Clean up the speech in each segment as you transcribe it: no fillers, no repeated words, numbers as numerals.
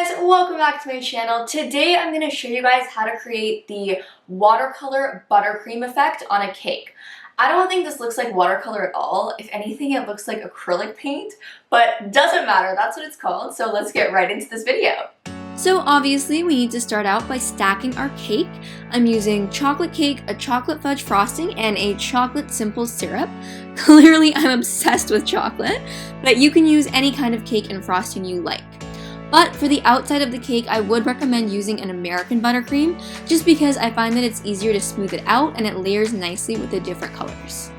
guys, welcome back to my channel. Today I'm going to show you guys how to create the watercolor buttercream effect on a cake. I don't think this looks like watercolor at all. If anything, it looks like acrylic paint, but doesn't matter, that's what it's called. So let's get right into this video. So obviously we need to start out by stacking our cake. I'm using chocolate cake, a chocolate fudge frosting, and a chocolate simple syrup. Clearly I'm obsessed with chocolate, but you can use any kind of cake and frosting you like. But for the outside of the cake, I would recommend using an American buttercream, just because I find that it's easier to smooth it out and it layers nicely with the different colors.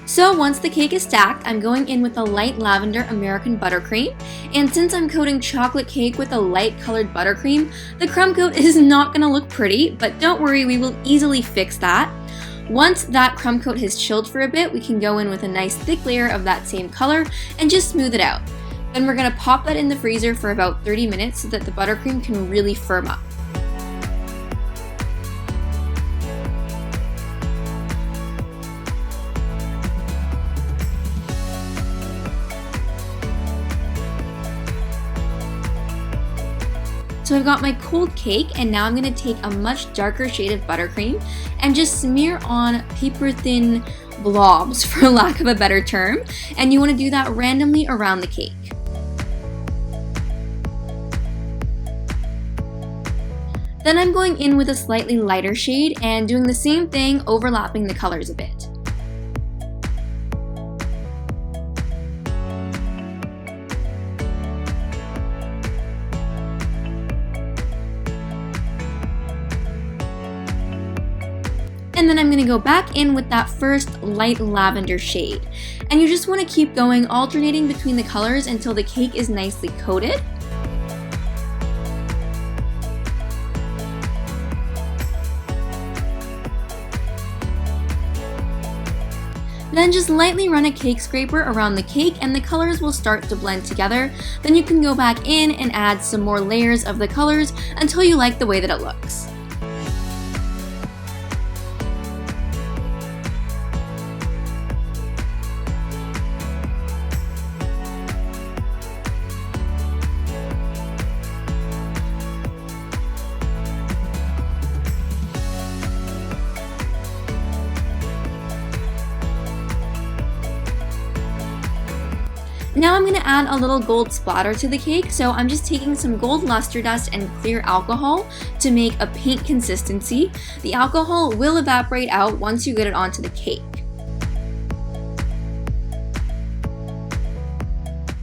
So once the cake is stacked, I'm going in with a light lavender American buttercream, and since I'm coating chocolate cake with a light colored buttercream, the crumb coat is not going to look pretty, but don't worry, we will easily fix that. Once that crumb coat has chilled for a bit, we can go in with a nice thick layer of that same color and just smooth it out. Then we're going to pop that in the freezer for about 30 minutes so that the buttercream can really firm up. So I've got my cold cake, and now I'm going to take a much darker shade of buttercream and just smear on paper thin blobs, for lack of a better term, and you want to do that randomly around the cake. Then I'm going in with a slightly lighter shade and doing the same thing, overlapping the colors a bit. And then I'm going to go back in with that first light lavender shade. And you just want to keep going, alternating between the colors until the cake is nicely coated. Then just lightly run a cake scraper around the cake and the colors will start to blend together. Then you can go back in and add some more layers of the colors until you like the way that it looks. Now I'm going to add a little gold splatter to the cake, so I'm just taking some gold luster dust and clear alcohol to make a paint consistency. The alcohol will evaporate out once you get it onto the cake.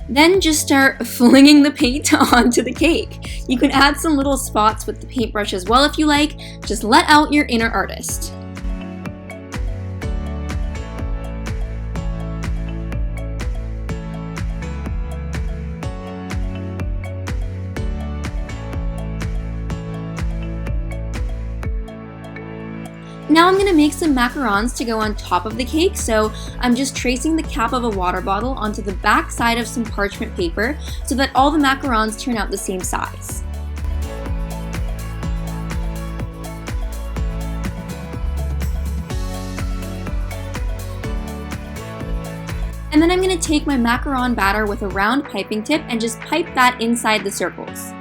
Then just start flinging the paint onto the cake. You can add some little spots with the paintbrush as well if you like, just let out your inner artist. Now I'm going to make some macarons to go on top of the cake, so I'm just tracing the cap of a water bottle onto the back side of some parchment paper so that all the macarons turn out the same size. And then I'm going to take my macaron batter with a round piping tip and just pipe that inside the circles.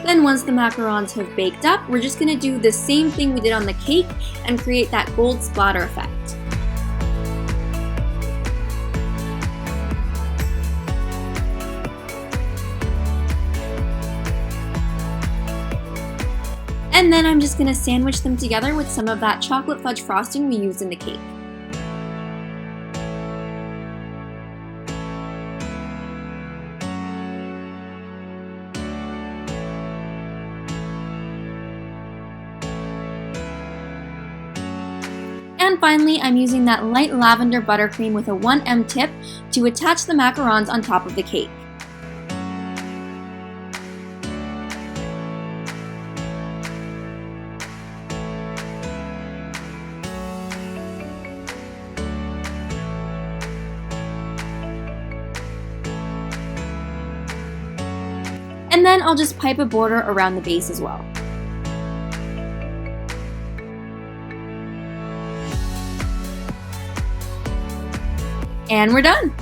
Then once the macarons have baked up, we're just going to do the same thing we did on the cake and create that gold splatter effect. And then I'm just going to sandwich them together with some of that chocolate fudge frosting we used in the cake. And finally, I'm using that light lavender buttercream with a 1M tip to attach the macarons on top of the cake. And then I'll just pipe a border around the base as well. And we're done!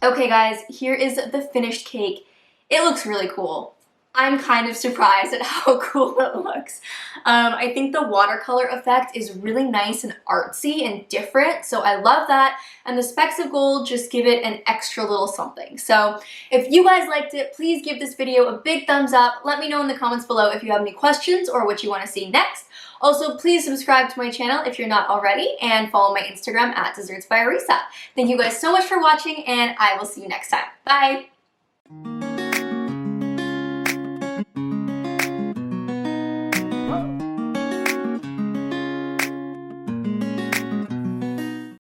Okay guys, here is the finished cake. It looks really cool. I'm kind of surprised at how cool it looks. I think the watercolor effect is really nice and artsy and different, so I love that. And the specks of gold just give it an extra little something. So if you guys liked it, please give this video a big thumbs up. Let me know in the comments below if you have any questions or what you want to see next. Also, please subscribe to my channel if you're not already, and follow my Instagram at Desserts by Areesa. Thank you guys so much for watching, and I will see you next time. Bye!